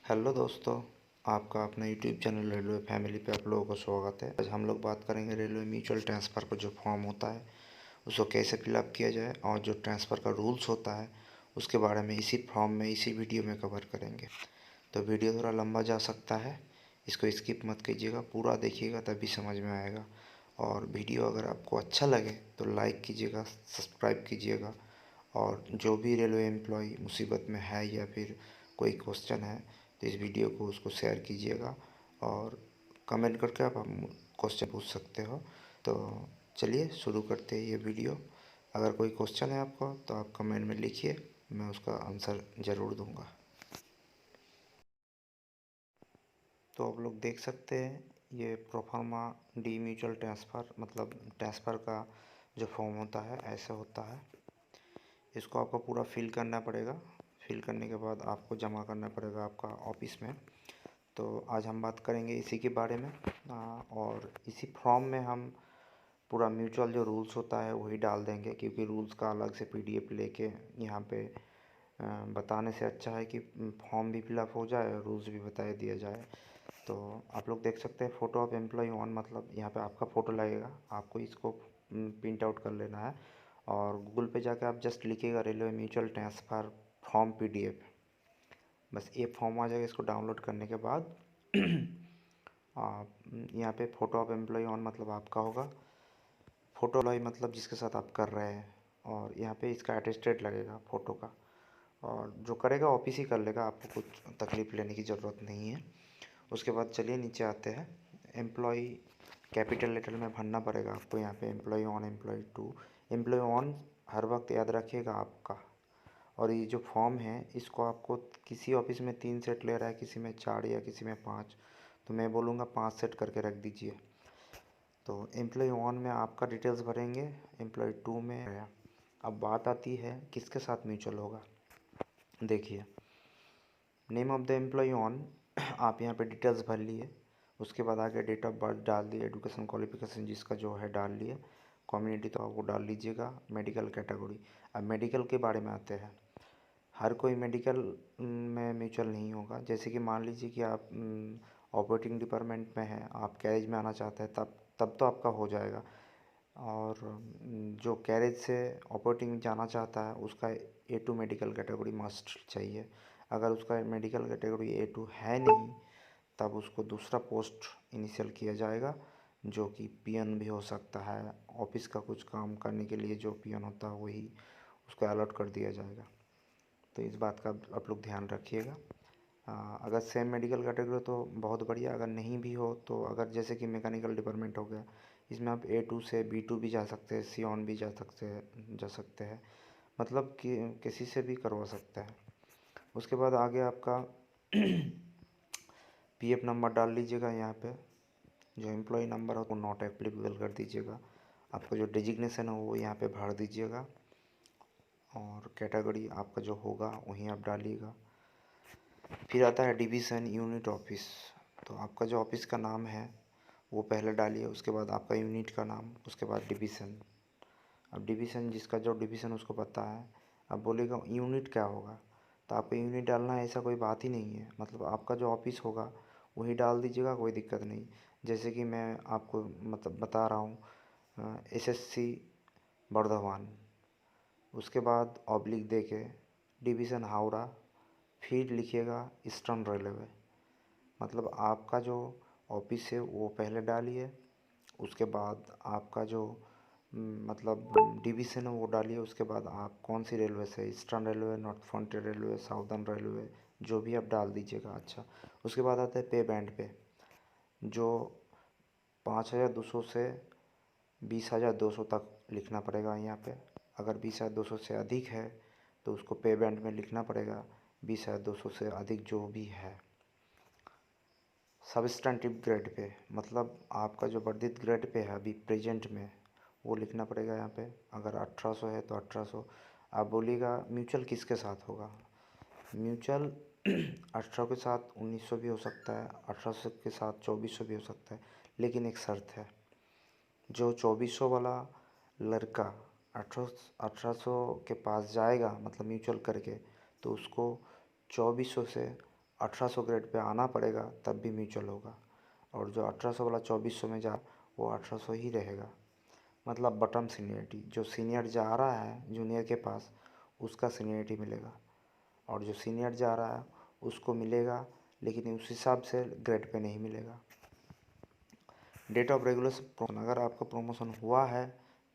Hello दोस्तों, आपका अपना यूट्यूब चैनल रेलवे फैमिली पे आप लोगों का स्वागत है। आज हम लोग बात करेंगे रेलवे म्यूचुअल ट्रांसफ़र का जो फॉर्म होता है उसको कैसे फिलअप किया जाए और जो ट्रांसफ़र का रूल्स होता है उसके बारे में इसी फॉर्म में इसी वीडियो में कवर करेंगे। तो वीडियो थोड़ा लंबा जा सकता है, इसको स्किप मत कीजिएगा, पूरा देखिएगा तभी समझ में आएगा। और वीडियो अगर आपको अच्छा लगे तो लाइक कीजिएगा, सब्सक्राइब कीजिएगा। और जो भी रेलवे एम्प्लॉय मुसीबत में है या फिर कोई क्वेश्चन है तो इस वीडियो को उसको शेयर कीजिएगा और कमेंट करके आप क्वेश्चन पूछ सकते हो। तो चलिए शुरू करते हैं ये वीडियो। अगर कोई क्वेश्चन है आपको तो आप कमेंट में लिखिए, मैं उसका आंसर ज़रूर दूंगा। तो आप लोग देख सकते हैं ये प्रोफार्मा डी म्यूचुअल ट्रांसफ़र मतलब ट्रांसफ़र का जो फॉर्म होता है ऐसा होता है। इसको आपको पूरा फिल करना पड़ेगा। फिल करने के बाद आपको जमा करना पड़ेगा आपका ऑफिस में। तो आज हम बात करेंगे इसी के बारे में। और इसी फॉर्म में हम पूरा म्यूचुअल जो रूल्स होता है वही डाल देंगे, क्योंकि रूल्स का अलग से पीडीएफ लेके यहाँ पे बताने से अच्छा है कि फॉर्म भी फिलअप हो जाए और रूल्स भी बता दिया जाए। तो आप लोग देख सकते हैं फ़ोटो ऑफ एम्प्लॉय ऑन, मतलब यहाँ पे आपका फ़ोटो लगेगा, आपको इसको प्रिंट आउट कर लेना है और गूगल पे जाकर आप जस्ट लिखिएगा railway mutual transfer form PDF. बस ये फॉर्म आ जाएगा। इसको डाउनलोड करने के बाद यहाँ पे फ़ोटो ऑफ एम्प्लॉय ऑन मतलब आपका होगा, फ़ोटो एम्प्लॉय मतलब जिसके साथ आप कर रहे हैं, और यहाँ पे इसका अटेस्टेड लगेगा फ़ोटो का। और जो करेगा ऑफिस ही कर लेगा, आपको कुछ तकलीफ़ लेने की ज़रूरत नहीं है। उसके बाद चलिए नीचे आते हैं। एम्प्लॉय कैपिटल लेटर में भरना पड़ेगा आपको यहाँ पे, employee one, employee two. Employee one हर वक्त याद रखिएगा आपका। और ये जो फॉर्म है इसको आपको किसी ऑफिस में 3 सेट ले रहा है, किसी में 4 या किसी में 5, तो मैं बोलूँगा 5 सेट करके रख दीजिए। तो एम्प्लॉय ऑन में आपका डिटेल्स भरेंगे, एम्प्लॉय टू में। अब बात आती है किसके साथ म्यूचुअल होगा। देखिए, name of the employee one आप यहाँ पे डिटेल्स भर लिए, उसके बाद आगे डेट ऑफ बर्थ डाल दिए, एजुकेशन क्वालिफिकेशन जिसका जो है डाल लिए, कम्युनिटी तो आपको डाल लीजिएगा, मेडिकल कैटेगरी। अब मेडिकल के बारे में आते हैं। हर कोई मेडिकल में म्यूचुअल नहीं होगा। जैसे कि मान लीजिए कि आप ऑपरेटिंग डिपार्टमेंट में हैं, आप कैरेज में आना चाहते हैं, तब तो आपका हो जाएगा। और जो कैरेज से ऑपरेटिंग में जाना चाहता है उसका A2 मेडिकल कैटेगरी मस्ट चाहिए। अगर उसका मेडिकल कैटेगरी A2 है नहीं तब उसको दूसरा पोस्ट इनिशियल किया जाएगा, जो कि पीएन भी हो सकता है। ऑफिस का कुछ काम करने के लिए जो पीएन होता है वही उसको अलॉट कर दिया जाएगा। तो इस बात का आप लोग ध्यान रखिएगा। अगर सेम मेडिकल कैटेगरी तो बहुत बढ़िया, अगर नहीं भी हो तो अगर जैसे कि मैकेनिकल डिपार्टमेंट हो गया, इसमें आप A2 से B2 भी जा सकते हैं, सी ऑन भी जा सकते हैं, मतलब कि किसी से भी करवा सकते हैं। उसके बाद आगे आपका पीएफ नंबर डाल लीजिएगा। यहाँ पे जो एम्प्लॉय नंबर हो वो नॉट एप्लीकेबल कर दीजिएगा। आपका जो डिजिग्नेशन है वो यहाँ पे भर दीजिएगा और कैटेगरी आपका जो होगा वहीं आप डालिएगा। फिर आता है डिवीज़न यूनिट ऑफिस। तो आपका जो ऑफिस का नाम है वो पहले डालिए, उसके बाद आपका यूनिट का नाम, उसके बाद डिवीज़न। अब डिवीज़न जिसका जो डिवीज़न उसको पता है, अब बोलेगा यूनिट क्या होगा, तो आपको यूनिट डालना है, ऐसा कोई बात ही नहीं है। मतलब आपका जो ऑफिस होगा वही डाल दीजिएगा, कोई दिक्कत नहीं। जैसे कि मैं आपको मतलब बता रहा हूँ SSC बर्धमान, उसके बाद ऑब्लिक दे के डिवीज़न हावड़ा, फिर लिखिएगा ईस्टर्न रेलवे। मतलब आपका जो ऑफिस है वो पहले डालिए, उसके बाद आपका जो मतलब डिवीज़न है वो डालिए, उसके बाद आप कौन सी रेलवे से, eastern railway, north frontier railway, southern railway, जो भी आप डाल दीजिएगा। अच्छा, उसके बाद आता है पे बैंड पे, जो 5,200 से 20,200 तक लिखना पड़ेगा यहाँ पे। अगर 20,200 से अधिक है तो उसको पे बैंड में लिखना पड़ेगा 20,200 से अधिक जो भी है। सबस्टेंटिव ग्रेड पे, मतलब आपका जो वर्धित ग्रेड पे है अभी प्रेजेंट में, वो लिखना पड़ेगा यहाँ पे। अगर 1800 है तो 1800। आप बोलिएगा म्यूचुअल किसके साथ होगा। म्यूचुअल 1800 के साथ 1900 भी हो सकता है, 1800 के साथ 2400 भी हो सकता है, लेकिन एक शर्त है, जो 2400 वाला लड़का 1800 के पास जाएगा मतलब म्यूचुअल करके, तो उसको 2400 से 1800 ग्रेड पे आना पड़ेगा तब भी म्यूचुअल होगा। और जो 1800 वाला 2400 में जा वो 1800 ही रहेगा। मतलब बटम सीनियरिटी, जो सीनियर जा रहा है जूनियर के पास उसका सीनियरिटी मिलेगा, और जो सीनियर जा रहा है उसको मिलेगा, लेकिन उस हिसाब से ग्रेड पे नहीं मिलेगा। डेट ऑफ रेगुलर, अगर आपका प्रमोशन हुआ है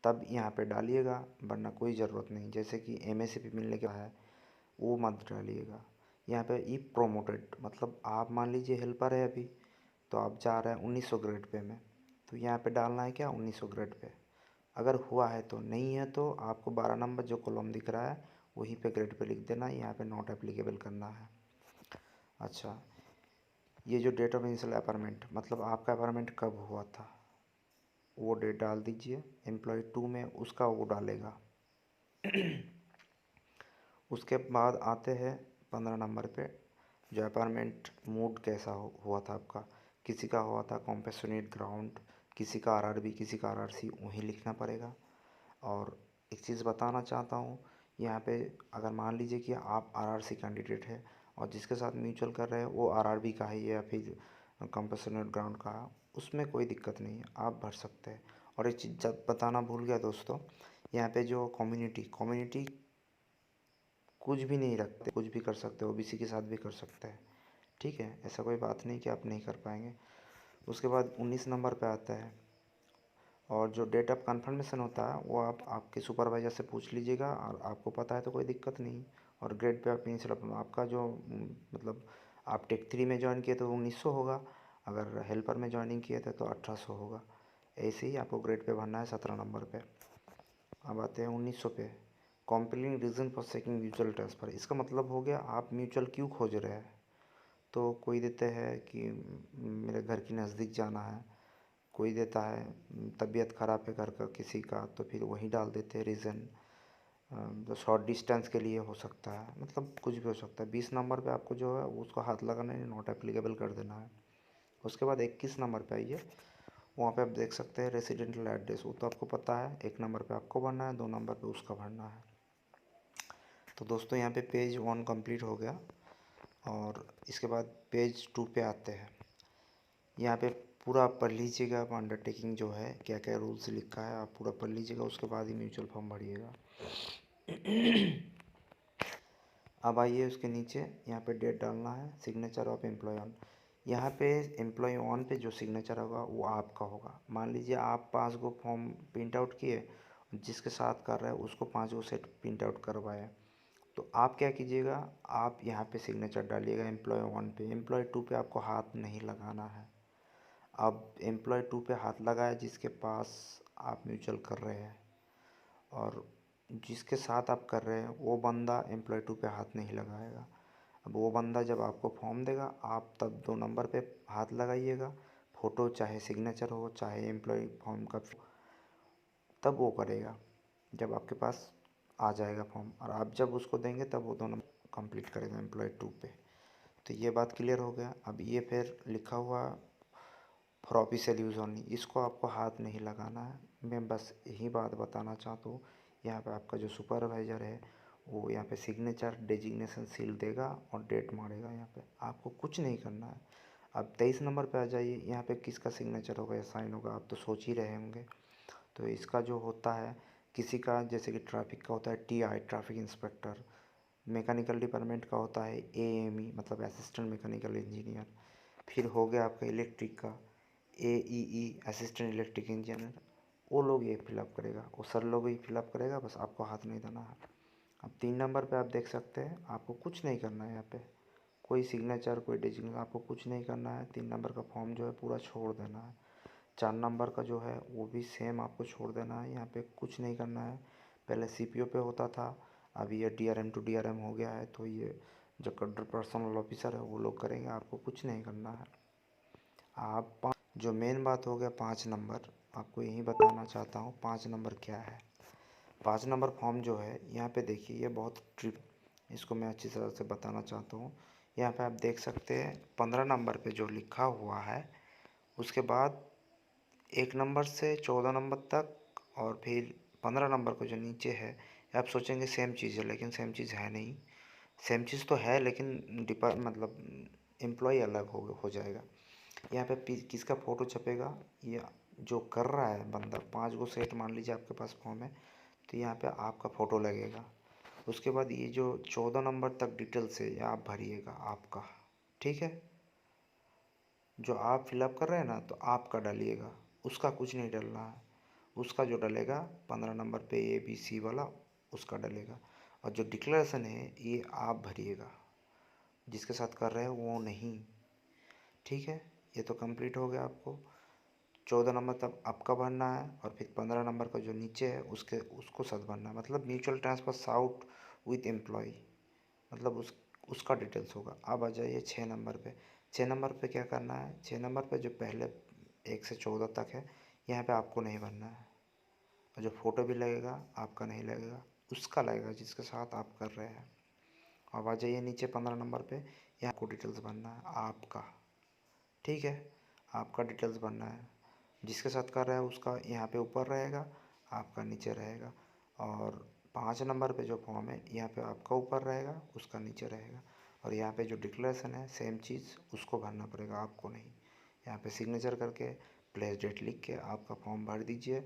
तब यहाँ पे डालिएगा, वरना कोई ज़रूरत नहीं। जैसे कि एमएससी मिलने के है वो मत डालिएगा। यहाँ पे ई प्रोमोटेड, मतलब आप मान लीजिए हेल्पर है अभी, तो आप जा रहे हैं 1900 ग्रेड पे में, तो यहाँ पे डालना है क्या 1900 ग्रेड पे। अगर हुआ है तो, नहीं है तो आपको 12 नंबर जो कॉलम दिख रहा है वहीं पे ग्रेड पे लिख देना है, यहाँ पे नॉट एप्लीकेबल करना है। अच्छा, ये जो डेट ऑफ इनिशियल अपॉइंटमेंट, मतलब आपका अपॉइंटमेंट कब हुआ था वो डेट डाल दीजिए। एम्प्लॉय 2 में उसका वो डालेगा। उसके बाद आते हैं 15 नंबर पे, जो अपॉइंटमेंट मूड कैसा हुआ था आपका। किसी का हुआ था कॉम्पेशनेट ग्राउंड, किसी का आरआरबी, किसी का आरआरसी, वहीं लिखना पड़ेगा। और एक चीज़ बताना चाहता हूँ यहाँ पे, अगर मान लीजिए कि आप आरआरसी कैंडिडेट है और जिसके साथ म्यूचुअल कर रहे हैं वो आरआरबी का है या फिर कॉम्पेशनेट ग्राउंड का, उसमें कोई दिक्कत नहीं है, आप भर सकते हैं। और एक चीज़ जब बताना भूल गया दोस्तों, यहाँ पे जो कम्युनिटी कुछ भी नहीं रखते, कुछ भी कर सकते हो, ओबीसी के साथ भी कर सकते हैं, ठीक है। ऐसा कोई बात नहीं कि आप नहीं कर पाएंगे। उसके बाद 19 नंबर पे आता है, और जो डेट ऑफ कन्फर्मेशन होता है वो आप आपके सुपरवाइज़र से पूछ लीजिएगा, और आपको पता है तो कोई दिक्कत नहीं। और ग्रेड पे आप इनिशियल आपका जो मतलब आप टेक 3 में ज्वाइन किए तो 1900 होगा, अगर हेल्पर में ज्वाइनिंग किए थे तो 1800 होगा। ऐसे ही आपको ग्रेड पे भरना है 17 नंबर पे। अब आते हैं 1900 पे, compelling reason for सेकिंग mutual transfer. इसका मतलब हो गया आप म्यूचुअल क्यों खोज रहे हैं। तो कोई देते हैं कि मेरे घर के नज़दीक जाना है, कोई देता है तबीयत ख़राब है घर का किसी का, तो फिर वही डाल देते हैं रीज़न। तो शॉर्ट डिस्टेंस के लिए हो सकता है, मतलब कुछ भी हो सकता है। 20 नंबर पे आपको जो है उसको हाथ लगाना है, नॉट एप्लीकेबल कर देना है। उसके बाद 21 नंबर पे आइए, वहाँ पे आप देख सकते हैं रेसिडेंटल एड्रेस, वो तो आपको पता है। 1 नंबर पे आपको भरना है, 2 नंबर पे उसका भरना है। तो दोस्तों यहाँ पे पेज 1 कंप्लीट हो गया, और इसके बाद पेज 2 पे आते हैं। यहाँ पे पूरा पढ़ लीजिएगा, आप अंडरटेकिंग जो है क्या क्या रूल्स लिखा है आप पूरा पढ़ लीजिएगा, उसके बाद ही म्यूचुअल फंड भरिएगा। अब आइए उसके नीचे, यहाँ पे डेट डालना है, सिग्नेचर ऑफ एम्प्लॉय ऑन। यहाँ पे एम्प्लॉय ऑन पे जो सिग्नेचर होगा वो आपका होगा। मान लीजिए आप 5 गो फॉर्म प्रिंट आउट किए, जिसके साथ कर रहे हैं उसको 5 गो सेट प्रिंट आउट करवाए, तो आप क्या कीजिएगा, आप यहाँ पे सिग्नेचर डालिएगा एम्प्लॉय 1 पे। एम्प्लॉय 2 पे आपको हाथ नहीं लगाना है। अब एम्प्लॉय 2 पे हाथ लगाया जिसके पास आप म्यूचुअल कर रहे हैं, और जिसके साथ आप कर रहे हैं वो बंदा एम्प्लॉय 2 पे हाथ नहीं लगाएगा। अब वो बंदा जब आपको फॉर्म देगा आप तब 2 नंबर पे हाथ लगाइएगा। फ़ोटो चाहे सिग्नेचर हो चाहे एम्प्लॉय फॉर्म का, तब वो करेगा जब आपके पास आ जाएगा फॉर्म, और आप जब उसको देंगे तब वो 2 नंबर कंप्लीट करेगा एम्प्लॉय 2 पे। तो ये बात क्लियर हो गया। अब ये फिर लिखा हुआ फॉर ऑफिशियल यूज़ ओनली, इसको आपको हाथ नहीं लगाना है। मैं बस यही बात बताना चाहता हूँ। यहाँ पे आपका जो सुपरवाइज़र है वो यहाँ पे सिग्नेचर डेजिग्नेशन सील देगा और डेट मारेगा, यहाँ पे आपको कुछ नहीं करना है। अब 23 नंबर पे आ जाइए, यहाँ पे किसका सिग्नेचर होगा या साइन होगा आप तो सोच ही रहे होंगे। तो इसका जो होता है, किसी का जैसे कि ट्रैफिक का होता है TI, traffic inspector. Mechanical department का होता है एएमई, मतलब असिस्टेंट मैकेनिकल इंजीनियर। फिर हो गया आपका इलेक्ट्रिक का एईई, असिस्टेंट इलेक्ट्रिक इंजीनियर। वो लोग ये फिलअप करेगा, वो सर लोग ही फिलअप करेगा, बस आपको हाथ नहीं देना है। अब 3 नंबर पे आप देख सकते हैं, आपको कुछ नहीं करना है। यहाँ पे कोई सिग्नेचर कोई डिजिग्नेशन आपको कुछ नहीं करना है। 3 नंबर का फॉर्म जो है पूरा छोड़ देना है। 4 नंबर का जो है वो भी सेम आपको छोड़ देना है, यहाँ पे कुछ नहीं करना है। पहले सीपीओ पे होता था, अभी ये डीआरएम टू डीआरएम हो गया है, तो ये जो कंट्रोल पर्सनल ऑफिसर है वो लोग करेंगे, आपको कुछ नहीं करना है। आप जो मेन बात हो गया 5 नंबर, आपको यही बताना चाहता हूँ 5 नंबर क्या है। 5 नंबर फॉर्म जो है यहाँ पे देखिए, ये बहुत ट्रिप, इसको मैं अच्छी तरह से बताना चाहता हूँ। यहाँ पे आप देख सकते हैं 15 नंबर पे जो लिखा हुआ है, उसके बाद 1 नंबर से 14 नंबर तक, और फिर 15 नंबर को जो नीचे है, आप सोचेंगे सेम चीज़ है, लेकिन सेम चीज़ है नहीं। सेम चीज़ तो है, लेकिन मतलब एम्प्लॉय अलग हो जाएगा। यहाँ पे किसका फ़ोटो छपेगा, या जो कर रहा है बंदा, 5 गो सेट मान लीजिए आपके पास फॉर्म है, तो यहाँ पे आपका फ़ोटो लगेगा। उसके बाद ये जो 14 नंबर तक डिटेल्स है ये आप भरिएगा आपका, ठीक है। जो आप फिलअप कर रहे हैं ना, तो आपका डालिएगा, उसका कुछ नहीं डलना है। उसका जो डलेगा 15 नंबर पे ABC वाला, उसका डलेगा। और जो डिक्लेरेशन है ये आप भरिएगा, जिसके साथ कर रहे हैं वो नहीं, ठीक है। ये तो कंप्लीट हो गया। आपको 14 नंबर तक आपका भरना है, और फिर 15 नंबर का जो नीचे है उसको साथ भरना है। मतलब mutual transfer sought with employee, मतलब उसका डिटेल्स होगा। अब आ जाइए 6 नंबर पे। 6 नंबर पे क्या करना है, 6 नंबर पे जो पहले 1 से 14 तक है, यहाँ पे आपको नहीं भरना है। और जो फ़ोटो भी लगेगा आपका नहीं लगेगा, उसका लगेगा जिसके साथ आप कर रहे हैं। अब आ जाइए नीचे 15 नंबर पे, यहाँ आपको डिटेल्स भरना है आपका, ठीक है। आपका डिटेल्स भरना है, जिसके साथ कर रहा है उसका यहाँ पे ऊपर रहेगा, आपका नीचे रहेगा। और 5 नंबर पे जो फॉर्म है यहाँ पे आपका ऊपर रहेगा, उसका नीचे रहेगा। और यहाँ पे जो डिक्लेरेशन है सेम चीज़ उसको भरना पड़ेगा, आपको नहीं। यहाँ पे सिग्नेचर करके प्लेस डेट लिख के आपका फॉर्म भर दीजिए।